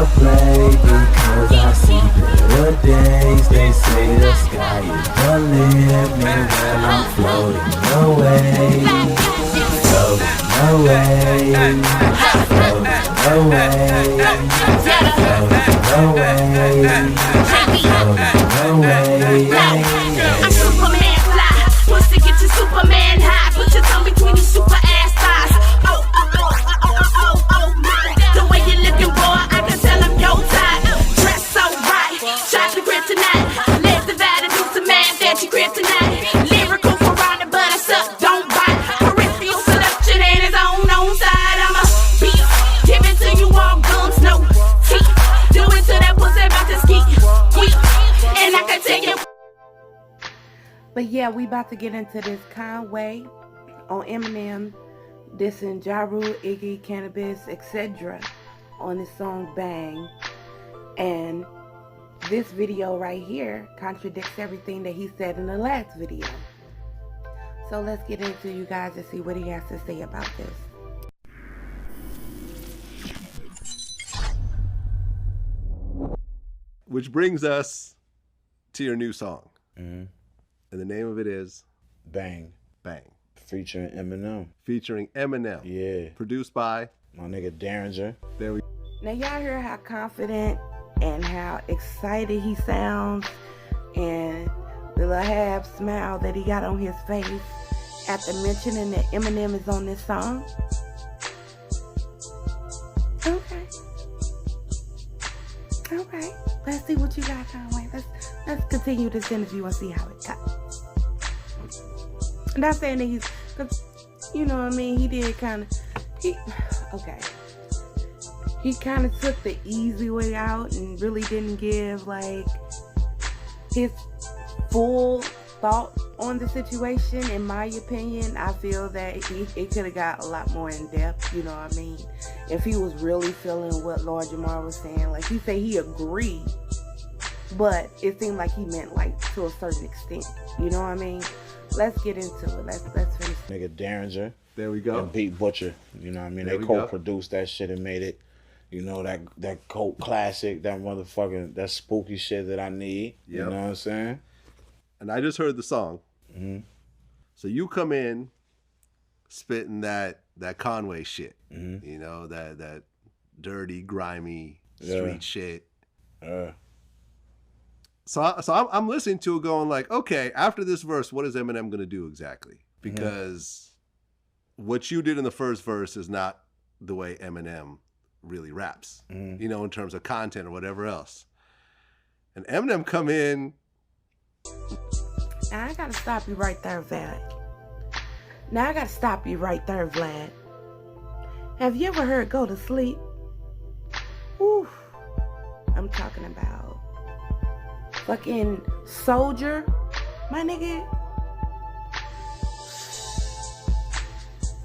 play because I see better days. They say the sky is the limit. Well, I'm floating away, floating away, floating away, floating away. I'm Superman fly, pussy get your Superman high. Put your tongue between your super ass thighs. Oh, oh, oh, oh, oh, oh, oh, my. The way you looking, boy, I can tell I'm your type. Dress so right, chocolate kryptonite. Let's divide and do some math that you kryptonite. Lyrical piranha, but I suck, don't bite. Peripheral seduction and his own side. I'm a beat, give it to you all gums, no teeth. Do it to that pussy about to ski, and I can tell you. But yeah, we about to get into this Conway on Eminem dissing Ja Rule, Iggy, Cannabis, etc. on his song Bang. And this video right here contradicts everything that he said in the last video. So let's get into you guys and see what he has to say about this. Which brings us to your new song. Mm-hmm. And the name of it is Bang. Bang. Featuring Eminem. Featuring Eminem. Yeah. Produced by my nigga Derringer. There we go. Now y'all hear how confident and how excited he sounds, and the little half smile that he got on his face after mentioning that Eminem is on this song? Okay. Okay. Let's see what you got, Conway. Let's continue this interview and see how it goes. I'm not saying that he's, cause you know what I mean, he did kind of, okay. He kind of took the easy way out and really didn't give like his full thought on the situation. In my opinion, I feel that it could have got a lot more in depth, you know what I mean? If he was really feeling what Lord Jamar was saying, like he said he agreed, but it seemed like he meant like to a certain extent, you know what I mean? Let's get into it. Let's finish. Nigga Derringer. There we go. And Pete Butcher. You know what I mean? There they co-produced that shit and made it, you know, that cult classic, that motherfucking, that spooky shit that I need. Yep. You know what I'm saying? And I just heard the song. Mm-hmm. So you come in spitting that Conway shit. Mm-hmm. You know, that dirty, grimy street shit. So I'm listening to it going like, okay, after this verse, what is Eminem going to do exactly? Because what you did in the first verse is not the way Eminem really raps, you know, in terms of content or whatever else. And Eminem come in. Now I got to stop you right there, Vlad. Have you ever heard Go to Sleep? Ooh, I'm talking about fucking Soldier, my nigga.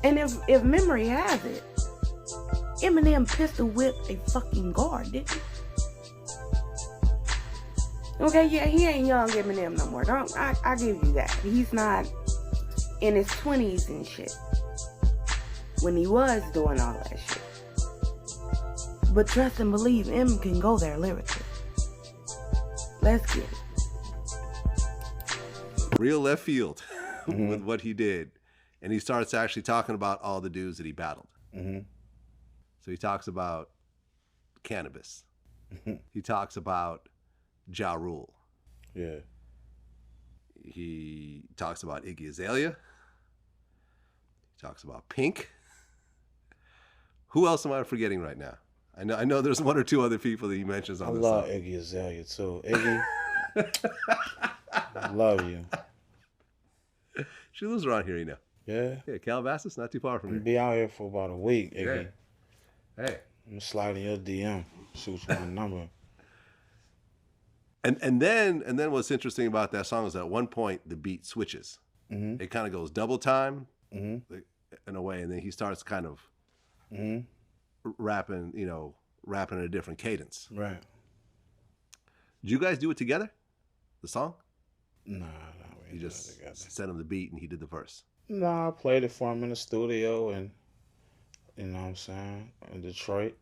And if memory has it, Eminem pistol whipped a fucking guard, didn't he? Okay, yeah, he ain't young Eminem no more. I give you that. He's not in his 20s and shit when he was doing all that shit. But trust and believe, M can go there lyrically. Let's get it. Real left field with what he did. And he starts actually talking about all the dudes that he battled. So he talks about Cannabis. He talks about Ja Rule. Yeah. He talks about Iggy Azalea. He talks about Pink. Who else am I forgetting right now? I know there's one or two other people that he mentions on the song. I love Iggy Azalea too. Iggy, I love you. She lives around here, you know. Yeah. Yeah, Calabasas, not too far from here. Be out here for about a week, Iggy. Yeah. Hey. I'm gonna slide in your DM. Shoot you my number. And then what's interesting about that song is that at one point the beat switches. It kind of goes double time in a way, and then he starts kind of rapping at a different cadence. Right. Did you guys do it together? The song? Nah, you just sent him the beat and he did the verse. Nah, I played it for him in the studio, and you know what I'm saying, in Detroit.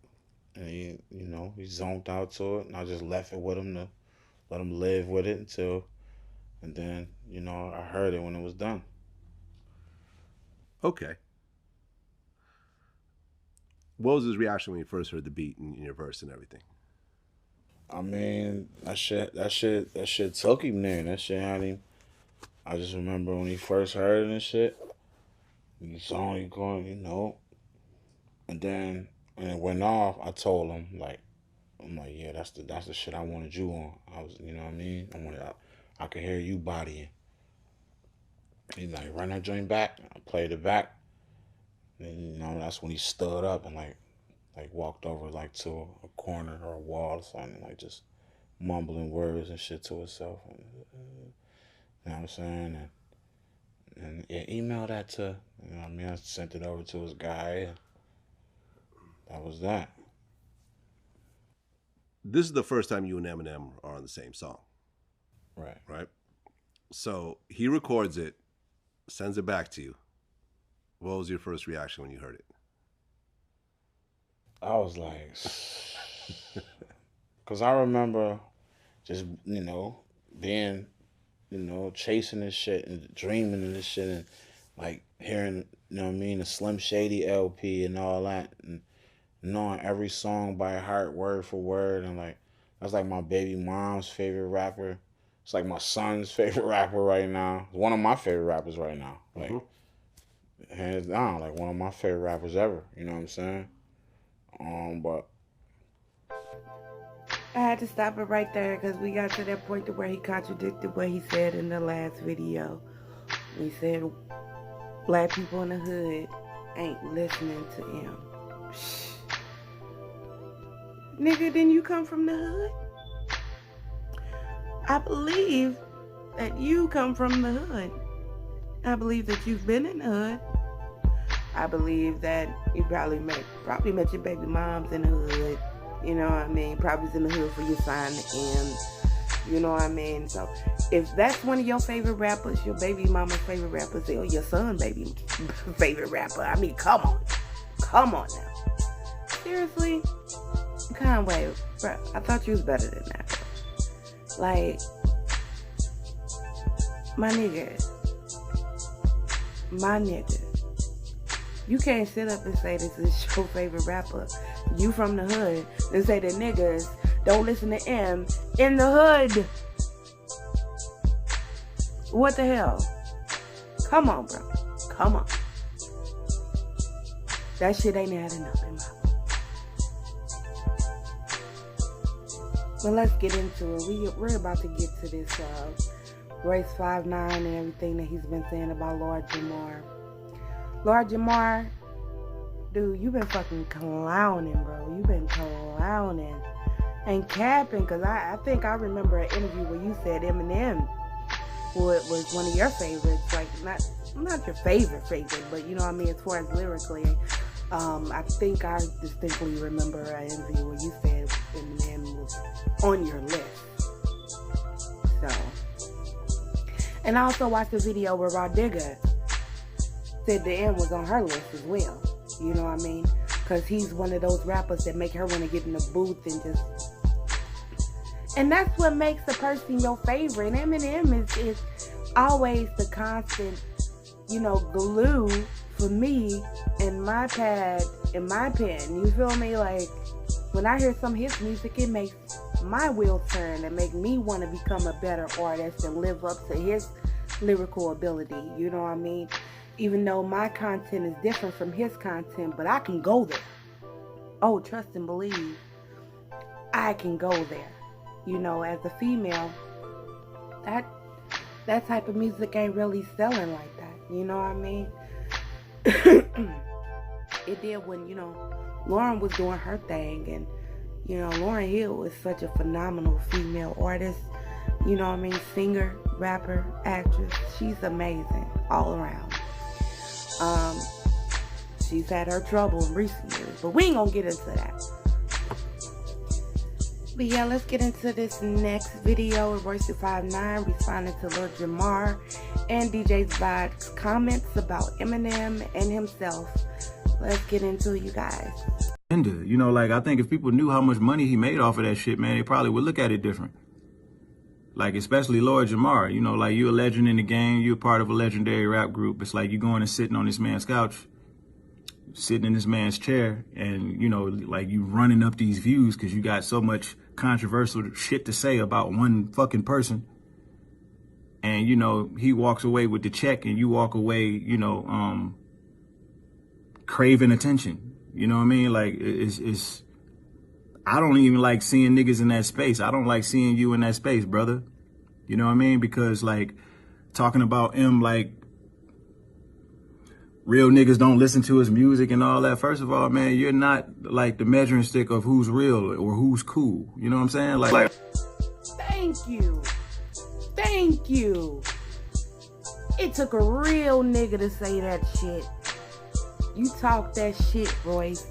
and he, you know, he zoned out to it, and I just left it with him to let him live with it and then, you know, I heard it when it was done. Okay. What was his reaction when he first heard the beat and your verse and everything? I mean, that shit took him there. That shit had him. I just remember when he first heard it and shit, he saw him going, you know, and then when it went off, I told him, like, I'm like, yeah, that's the shit I wanted you on. I was, you know what I mean? I could hear you bodying. He's like, run that joint back. I played it back. And, you know, that's when he stood up and like walked over like to a corner or a wall or something, like just mumbling words and shit to himself. And, you know what I'm saying? And yeah, email that to, you know what I mean? I sent it over to his guy. And that was that. This is the first time you and Eminem are on the same song. Right. Right? So he records it, sends it back to you. What was your first reaction when you heard it? I was like, because I remember just, you know, being, you know, chasing this shit and dreaming of this shit and like hearing, you know what I mean, the Slim Shady LP and all that, and knowing every song by heart, word for word, and like that's like my baby mom's favorite rapper. It's like my son's favorite rapper right now. One of my favorite rappers right now. Like, hands down, like one of my favorite rappers ever. You know what I'm saying? But I had to stop it right there because we got to that point to where he contradicted what he said in the last video. He said black people in the hood ain't listening to him. Shh. Nigga, didn't you come from the hood? I believe that you come from the hood. I believe that you've been in the hood. I believe that you probably met your baby moms in the hood. You know what I mean? Probably's in the hood for your son and you know what I mean? So if that's one of your favorite rappers, your baby mama's favorite rappers, or your son baby favorite rapper, I mean, come on. Come on now. Seriously? Conway, bro, I thought you was better than that, bro. Like, my nigga, you can't sit up and say this is your favorite rapper. You from the hood and say that niggas don't listen to M in the hood. What the hell? Come on, bro. Come on. That shit ain't adding up in my book. But let's get into it. We're about to get to this Royce 5'9" and everything that he's been saying about Lord Jamar. Lord Jamar, dude, you been fucking clowning, bro. You been clowning and capping, because I think I remember an interview where you said Eminem was one of your favorites. Like, not your favorite, but you know what I mean, as far as lyrically. I think I distinctly remember an interview where you said Eminem was on your list. So, and I also watched the video where Roddigga said the M was on her list as well. You know what I mean? Because he's one of those rappers that make her want to get in the booth and just... And that's what makes a person your favorite. Eminem is always the constant, you know, glue for me and my pad and my pen. You feel me? Like, when I hear some of his music, it makes my wheels turn and make me want to become a better artist and live up to his lyrical ability. You know what I mean? Even though my content is different from his content, but I can go there. Oh, trust and believe. I can go there. You know, as a female, that type of music ain't really selling like that. You know what I mean? It did when, you know, Lauren was doing her thing, and you know, Lauryn Hill is such a phenomenal female artist. You know what I mean? Singer, rapper, actress. She's amazing all around. She's had her trouble in recent years, but we ain't gonna get into that. But yeah, let's get into this next video of Royce 5'9" responding to Lil Jamar and DJ Zvod's comments about Eminem and himself. Let's get into it, you guys. You know, like, I think if people knew how much money he made off of that shit, man, they probably would look at it different. Like, especially Lord Jamar, you know, like, you're a legend in the game, you're part of a legendary rap group. It's like you going and sitting on this man's couch, sitting in this man's chair, and, you know, like, you running up these views because you got so much controversial shit to say about one fucking person. And, you know, he walks away with the check and you walk away, you know, craving attention. You know what I mean? Like, it's I don't even like seeing niggas in that space. I don't like seeing you in that space, brother. You know what I mean? Because, like, talking about him, like, real niggas don't listen to his music and all that. First of all, man, you're not, like, the measuring stick of who's real or who's cool. You know what I'm saying? Like, Thank you. Thank you. It took a real nigga to say that shit. You talk that shit, Royce.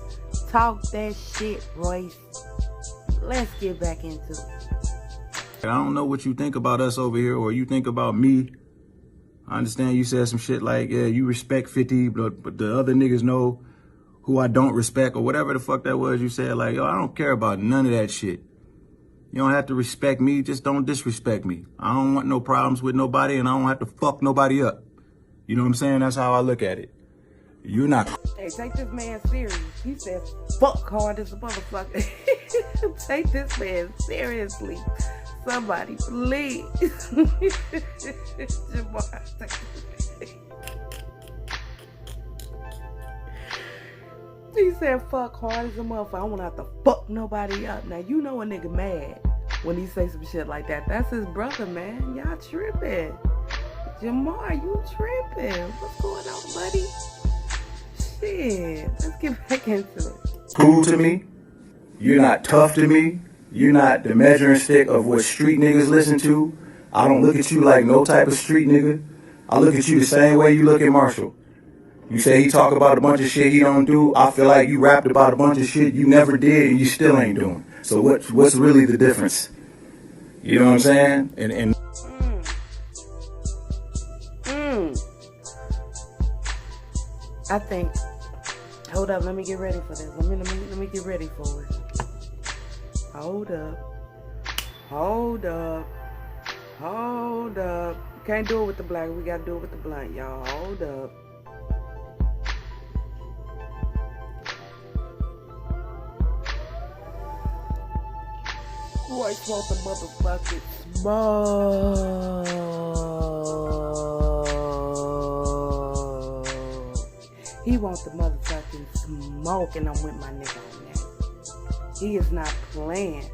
Talk that shit, Royce. Let's get back into it. I don't know what you think about us over here or you think about me. I understand you said some shit like, yeah, you respect 50, but the other niggas know who I don't respect or whatever the fuck that was you said. Like, yo, I don't care about none of that shit. You don't have to respect me, just don't disrespect me. I don't want no problems with nobody and I don't have to fuck nobody up. You know what I'm saying? That's how I look at it. You're not. Hey, take this man serious. He said, fuck hard as a motherfucker. Take this man seriously. Somebody, please. Jamar, he said, fuck hard as a motherfucker. I don't have to fuck nobody up. Now, you know a nigga mad when he say some shit like that. That's his brother, man. Y'all tripping. Jamar, you tripping. What's going on, buddy? Shit. Let's get back into it. Cool to me. You're not tough to me. You're not the measuring stick of what street niggas listen to. I don't look at you like no type of street nigga. I look at you the same way you look at Marshall. You say he talk about a bunch of shit he don't do. I feel like you rapped about a bunch of shit you never did and you still ain't doing. So what's really the difference? You know what I'm saying? And I think. Hold up, let me get ready for this. Let me get ready for it. Hold up. Can't do it with the black. We gotta do it with the blunt, y'all. Hold up. Royce wants the motherfucking smoke. He wants the motherfucking smoke, and I'm with my nigga on that. He is not playing.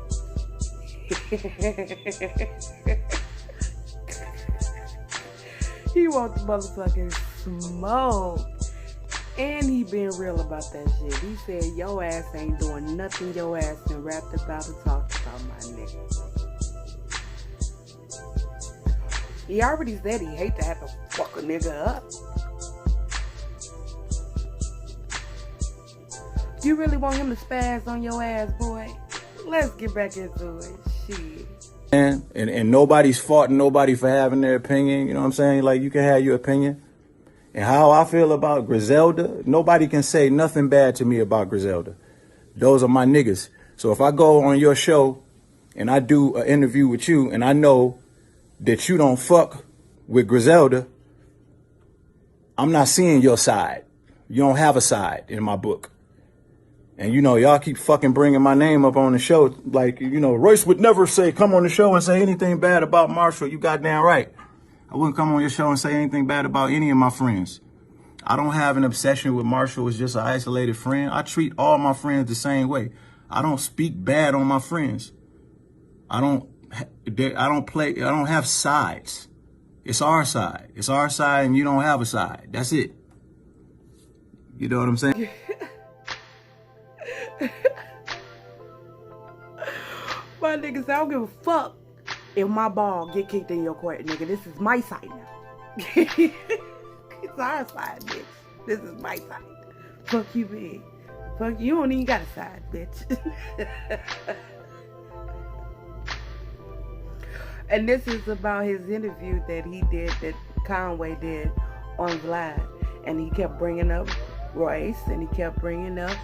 He wants the motherfucking smoke. And he been real about that shit. He said, your ass ain't doing nothing. Your ass been rapped about and talked about, my nigga. He already said he hate to have to fuck a nigga up. You really want him to spaz on your ass, boy? Let's get back into it. Shit. And nobody's faulting nobody for having their opinion. You know what I'm saying? Like, you can have your opinion. And how I feel about Griselda, nobody can say nothing bad to me about Griselda. Those are my niggas. So if I go on your show and I do an interview with you and I know that you don't fuck with Griselda, I'm not seeing your side. You don't have a side in my book. And, you know, y'all keep fucking bringing my name up on the show. Like, you know, Royce would never come on the show and say anything bad about Marshall. You goddamn right. I wouldn't come on your show and say anything bad about any of my friends. I don't have an obsession with Marshall as just an isolated friend. I treat all my friends the same way. I don't speak bad on my friends. I don't have sides. It's our side. It's our side and you don't have a side. That's it. You know what I'm saying? My niggas, I don't give a fuck if my ball get kicked in your court, nigga. This is my side now. It's our side, bitch. This is my side. Fuck you, bitch. Fuck you, don't even got a side, bitch. And this is about his interview that he did, that Conway did on Vlad. And he kept bringing up Royce, and he kept bringing up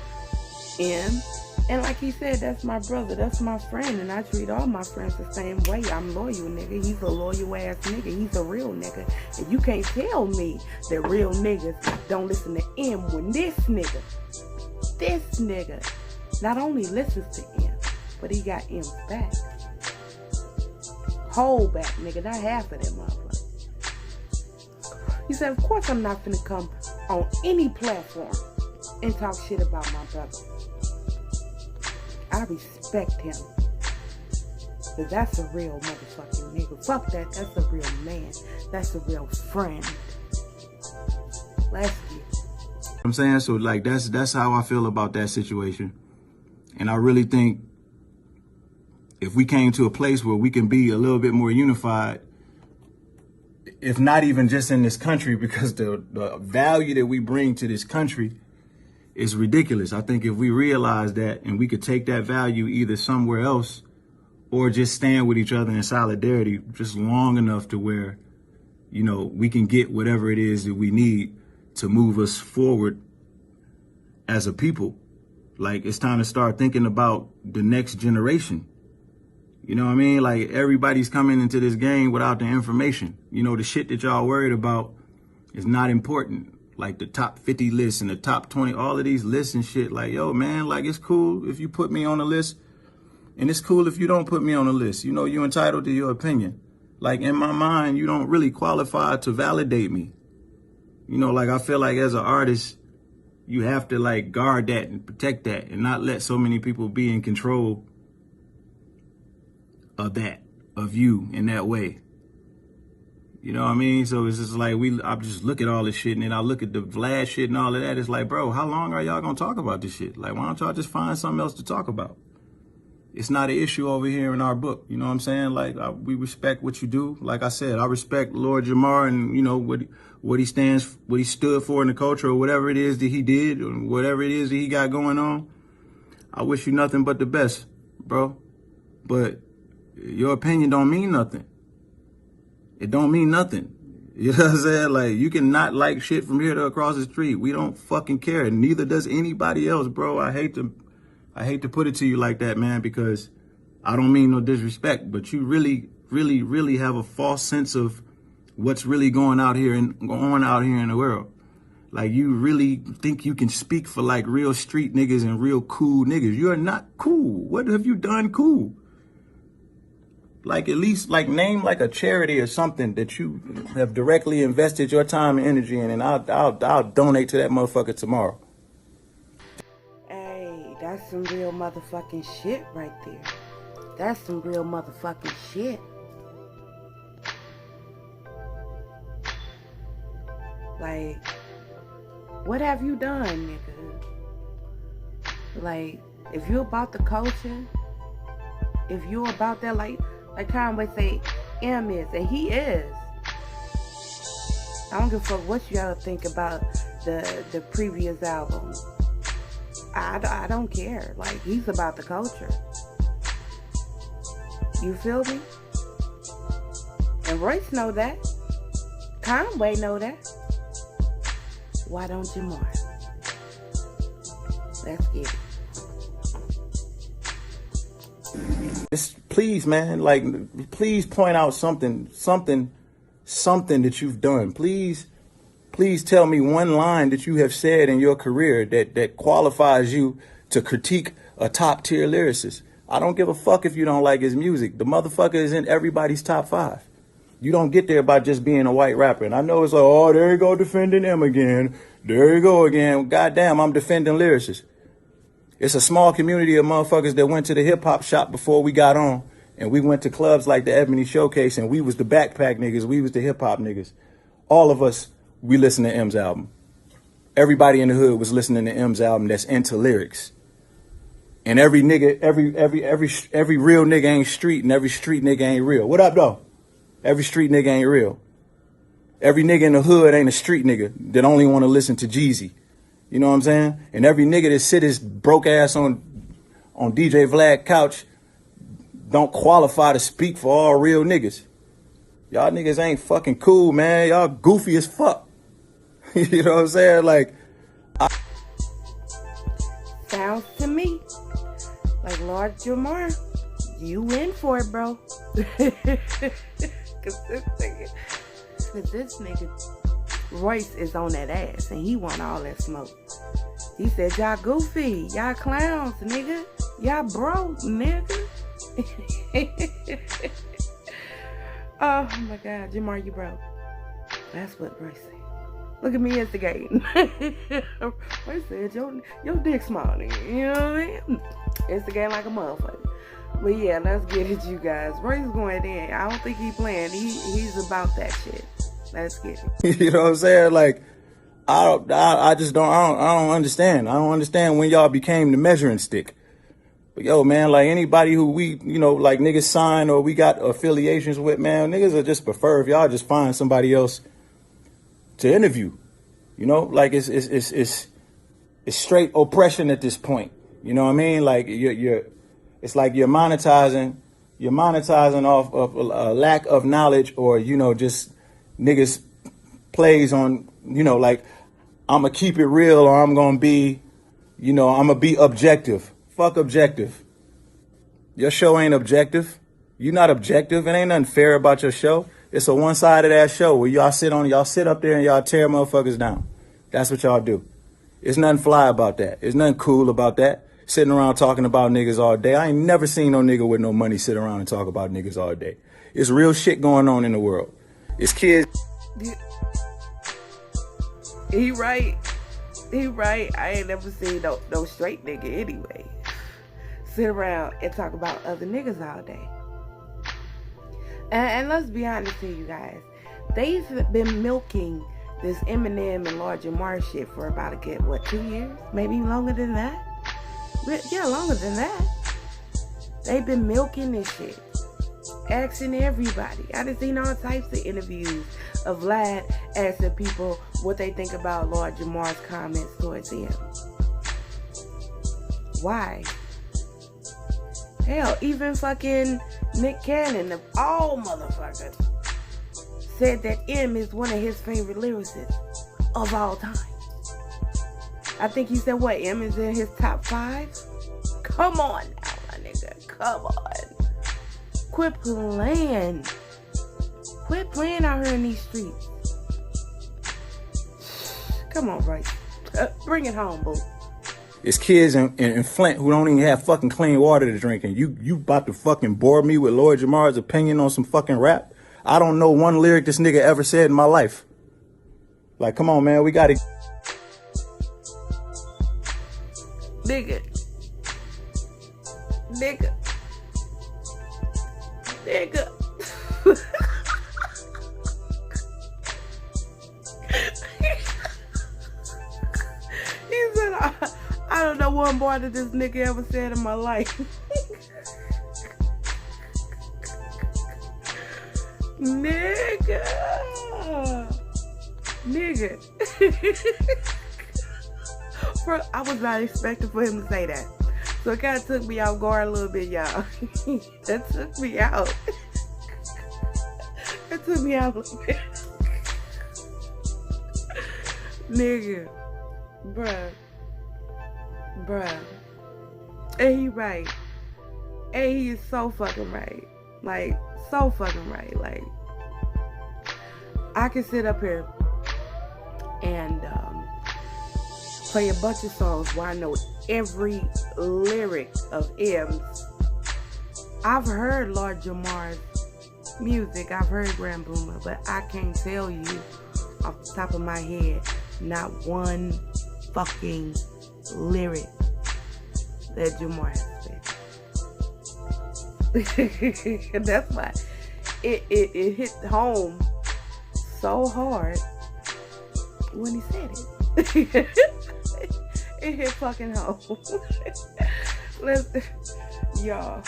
M. And like he said, that's my brother, that's my friend, and I treat all my friends the same way. I'm loyal, nigga. He's a loyal ass nigga. He's a real nigga. And you can't tell me that real niggas don't listen to M when this nigga not only listens to M, but he got M's back. Whole back, nigga, not half of them motherfuckers. He said, of course I'm not finna come on any platform and talk shit about my brother. I respect him. Cause that's a real motherfucking nigga. Fuck that, that's a real man. That's a real friend. Let's get it. I'm saying, so like that's how I feel about that situation. And I really think if we came to a place where we can be a little bit more unified, if not even just in this country, because the value that we bring to this country is ridiculous. I think if we realize that and we could take that value either somewhere else or just stand with each other in solidarity just long enough to where, you know, we can get whatever it is that we need to move us forward as a people. Like, it's time to start thinking about the next generation. You know what I mean? Like, everybody's coming into this game without the information. You know, the shit that y'all worried about is not important. Like the top 50 lists and the top 20, all of these lists and shit. Like, yo, man, like, it's cool if you put me on a list, and it's cool if you don't put me on a list. You know, you're entitled to your opinion. Like, in my mind, you don't really qualify to validate me. You know, like, I feel like as an artist, you have to, like, guard that and protect that and not let so many people be in control of that, of you in that way. You know what I mean? So it's just like, I just look at all this shit, and then I look at the Vlad shit and all of that. It's like, bro, how long are y'all gonna talk about this shit? Like, why don't y'all just find something else to talk about? It's not an issue over here in our book. You know what I'm saying? Like, we respect what you do. Like I said, I respect Lord Jamar and, you know, what he stood for in the culture, or whatever it is that he did, or whatever it is that he got going on. I wish you nothing but the best, bro. But your opinion don't mean nothing. It don't mean nothing. You know what I'm saying? Like, you can not like shit from here to across the street. We don't fucking care. And neither does anybody else, bro. I hate to put it to you like that, man, because I don't mean no disrespect, but you really, really, really have a false sense of what's really going on out here in the world. Like, you really think you can speak for like real street niggas and real cool niggas. You are not cool. What have you done cool? Like, at least, like, name like a charity or something that you have directly invested your time and energy in, and I'll donate to that motherfucker tomorrow. Hey, that's some real motherfucking shit right there. That's some real motherfucking shit. Like, what have you done, nigga? Like, if you're about the culture, if you're about that, like Conway say, M is, and he is. I don't give a fuck what you gotta think about the previous album. I don't care. Like, he's about the culture. You feel me? And Royce know that. Conway know that. Why don't Jamar? Let's get it. Just please, man, like, please point out something that you've done. Please tell me one line that you have said in your career that qualifies you to critique a top tier lyricist. I don't give a fuck if you don't like his music. The motherfucker is in everybody's top 5. You don't get there by just being a white rapper. And I know it's like, oh, there you go defending him again. There you go again. Goddamn, I'm defending lyricists. It's a small community of motherfuckers that went to the hip hop shop before we got on. And we went to clubs like the Ebony Showcase, and we was the backpack niggas. We was the hip hop niggas. All of us, we listened to M's album. Everybody in the hood was listening to M's album that's into lyrics. And every nigga, every real nigga ain't street, and every street nigga ain't real. What up, though? Every street nigga ain't real. Every nigga in the hood ain't a street nigga that only want to listen to Jeezy. You know what I'm saying? And every nigga that sit his broke ass on DJ Vlad couch don't qualify to speak for all real niggas. Y'all niggas ain't fucking cool, man. Y'all goofy as fuck. You know what I'm saying? Like, Sounds to me. Like, Lord Jamar, you win for it, bro. Cause this nigga Royce is on that ass and he want all that smoke. He said, y'all goofy, y'all clowns, nigga. Y'all broke, nigga. Oh my God, Jamar, you broke. That's what Royce said. Look at me instigating. Royce said, your dick small, nigga. You know what I mean? Instigating like a motherfucker. But yeah, let's get it, you guys. Royce going in. I don't think he playing. He's about that shit. Let's get it. You know what I'm saying? Like, I just don't understand. I don't understand when y'all became the measuring stick. But yo, man, like anybody who we, you know, like niggas sign or we got affiliations with, man, niggas would just prefer if y'all just find somebody else to interview. You know, like it's straight oppression at this point. You know what I mean? Like it's like you're monetizing off of a lack of knowledge, or, you know, just niggas plays on, you know, like, I'm gonna keep it real, or I'm gonna be, you know, I'm gonna be objective. Fuck objective. Your show ain't objective. You not objective. It ain't nothing fair about your show. It's a one-sided ass show where y'all sit up there and y'all tear motherfuckers down. That's what y'all do. There's nothing fly about that. There's nothing cool about that. Sitting around talking about niggas all day. I ain't never seen no nigga with no money sit around and talk about niggas all day. It's real shit going on in the world. It's kids. He right. I ain't never seen no straight nigga anyway sit around and talk about other niggas all day. And let's be honest here, you guys. They've been milking this Eminem and Lord Jamar shit for about a good, 2 years? Maybe longer than that? Yeah, longer than that. They've been milking this shit. Asking everybody. I done seen all types of interviews of Vlad asking people what they think about Lord Jamar's comments towards him. Why? Hell, even fucking Nick Cannon, of all motherfuckers, said that M is one of his favorite lyricists of all time. I think he said, what, M is in his top 5? Come on now, my nigga. Come on. Quit playing. Quit playing out here in these streets. Come on, Royce. Bring it home, boo. It's kids in Flint who don't even have fucking clean water to drink, and you about to fucking bore me with Lord Jamar's opinion on some fucking rap? I don't know one lyric this nigga ever said in my life. Like, come on, man, we gotta... Nigga. He said, I don't know one more that this nigga ever said in my life. Nigga. Bro, I was not expecting for him to say that. So it kind of took me off guard a little bit, y'all. That took me out. That took me out a little bit. Nigga. Bruh. And he right. And he is so fucking right. Like, so fucking right. Like, I can sit up here and play a bunch of songs where I know every lyric of M's. I've heard Lord Jamar's music. I've heard Grand Boomer, but I can't tell you off the top of my head not one fucking lyric that Jamar has said. That's why it hit home so hard when he said it. It hit fucking home. Y'all,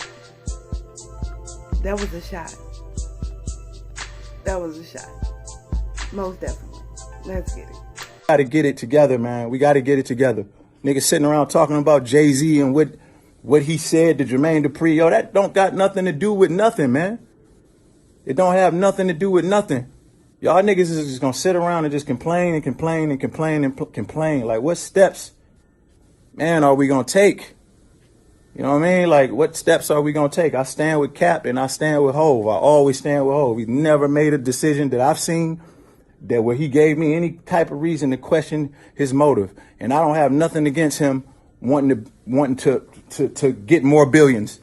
that was a shot. Most definitely. Let's get it. Gotta get it together, man. We gotta get it together. Niggas sitting around talking about Jay-Z and what he said to Jermaine Dupri. Yo, that don't got nothing to do with nothing, man. It don't have nothing to do with nothing. Y'all niggas is just gonna sit around and just complain and complain. Like, what steps, man, are we gonna take? You know what I mean? Like, what steps are we going to take? I stand with Cap and I stand with Hove. I always stand with Hove. He's never made a decision that I've seen that where he gave me any type of reason to question his motive. And I don't have nothing against him wanting to get more billions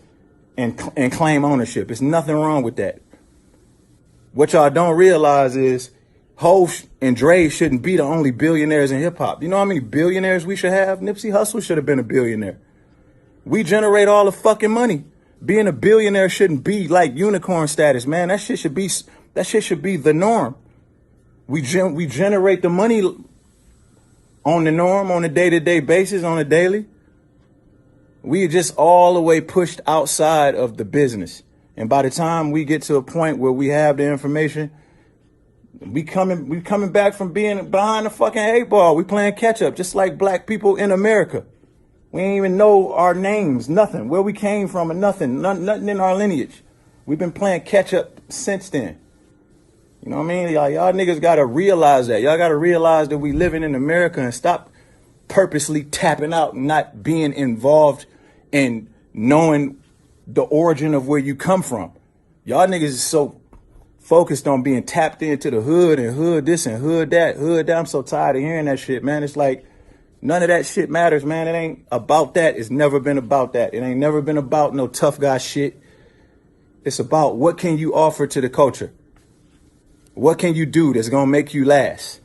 and claim ownership. There's nothing wrong with that. What y'all don't realize is Hove and Dre shouldn't be the only billionaires in hip hop. You know how many billionaires we should have? Nipsey Hussle should have been a billionaire. We generate all the fucking money. Being a billionaire shouldn't be like unicorn status, man. That shit should be the norm. We generate the money on the norm, on a day-to-day basis, on a daily. We are just all the way pushed outside of the business. And by the time we get to a point where we have the information, we coming back from being behind the fucking 8 ball. We playing catch up, just like black people in America. We ain't even know our names, nothing, where we came from, and nothing in our lineage. We've been playing catch up since then. You know what I mean? Y'all niggas gotta realize that. Y'all gotta realize that we living in America and stop purposely tapping out and not being involved in knowing the origin of where you come from. Y'all niggas is so focused on being tapped into the hood and hood this and hood that, hood that. I'm so tired of hearing that shit, man. It's like, none of that shit matters, man. It ain't about that. It's never been about that. It ain't never been about no tough guy shit. It's about what can you offer to the culture? What can you do that's going to make you last?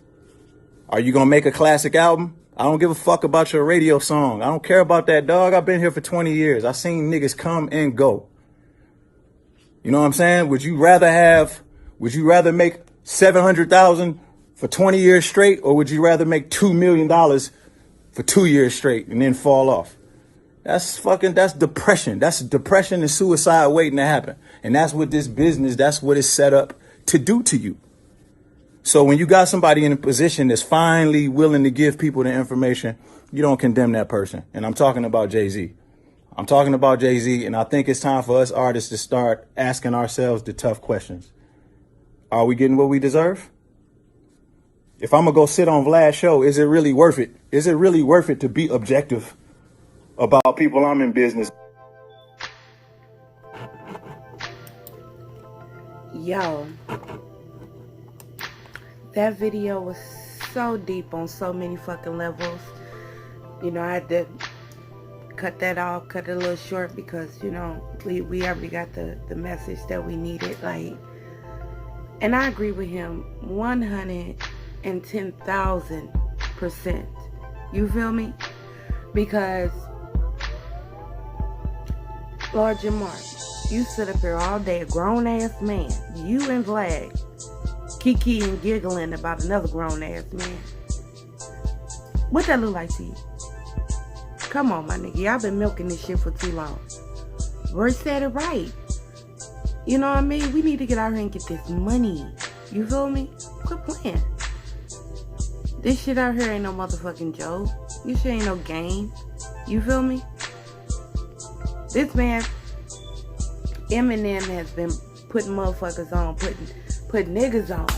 Are you going to make a classic album? I don't give a fuck about your radio song. I don't care about that, dog. I've been here for 20 years. I seen niggas come and go. You know what I'm saying? Would you rather make $700,000 for 20 years straight, or would you rather make $2 million for 2 years straight and then fall off? That's depression. That's depression and suicide waiting to happen. And that's what this business, that's what it's set up to do to you. So when you got somebody in a position that's finally willing to give people the information, you don't condemn that person. And I'm talking about Jay-Z. I'm talking about Jay-Z, and I think it's time for us artists to start asking ourselves the tough questions. Are we getting what we deserve? If I'm going to go sit on Vlad's show, is it really worth it? Is it really worth it to be objective about people I'm in business? Yo, that video was so deep on so many fucking levels. You know, I had to cut that off, cut it a little short because, you know, we already got the message that we needed. Like, and I agree with him 110,000%. You feel me? Because, Lord Jamar, you sit up here all day, a grown-ass man, you and Vlad, kiki and giggling about another grown-ass man. What that look like to you? Come on, my nigga. Y'all been milking this shit for too long. Royce said it right. You know what I mean? We need to get out here and get this money. You feel me? Quit playing. This shit out here ain't no motherfucking joke. This shit ain't no game. You feel me? This man, Eminem, has been putting motherfuckers on, putting niggas on.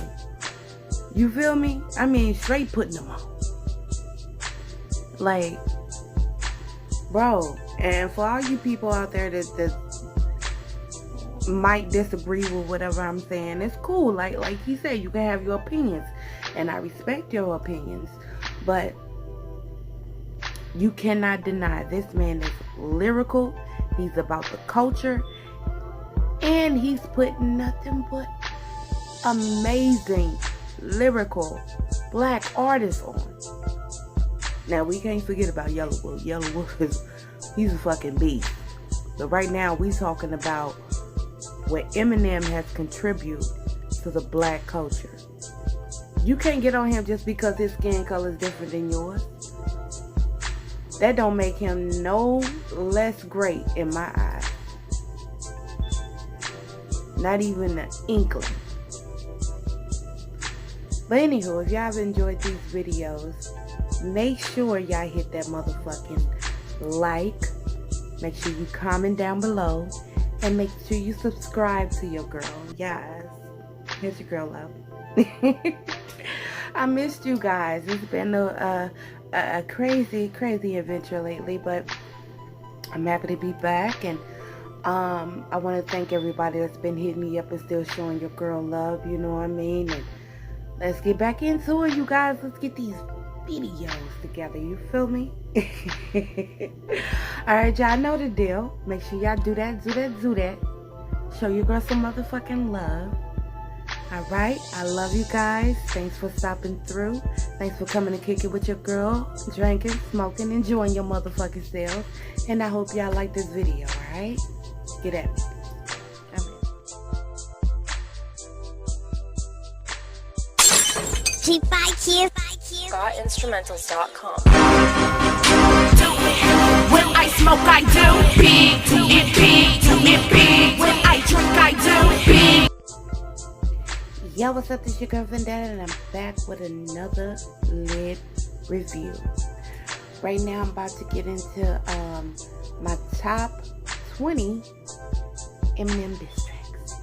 You feel me? I mean, straight putting them on. Like, bro, and for all you people out there that might disagree with whatever I'm saying, it's cool. Like he said, you can have your opinions, and I respect your opinions, but you cannot deny this man is lyrical. He's about the culture, and he's putting nothing but amazing lyrical black artists on. Now, we can't forget about Yellow Wolf. Yellow Wolf he's a fucking beast. But right now, we talking about what Eminem has contributed to the black culture. You can't get on him just because his skin color is different than yours. That don't make him no less great in my eyes. Not even an inkling. But anywho, if y'all have enjoyed these videos, make sure y'all hit that motherfucking like. Make sure you comment down below. And make sure you subscribe to your girl. Yes. Here's your girl love. I missed you guys. It's been a crazy adventure lately. But I'm happy to be back, and I want to thank everybody that's been hitting me up and still showing your girl love, you know what I mean? And let's get back into it, you guys. Let's get these videos together, you feel me? Alright, y'all know the deal. Make sure y'all do that. Show your girl some motherfucking love. Alright, I love you guys. Thanks for stopping through. Thanks for coming to kick it with your girl, drinking, smoking, enjoying your motherfucking self. And I hope y'all like this video, alright? Get at me. GotInstrumentals.com. When I smoke, I do big, do it big. When I drink, I do big. Yo, what's up? This your girl Vendetta, and I'm back with another lit review. Right now, I'm about to get into my top 20 Eminem diss tracks.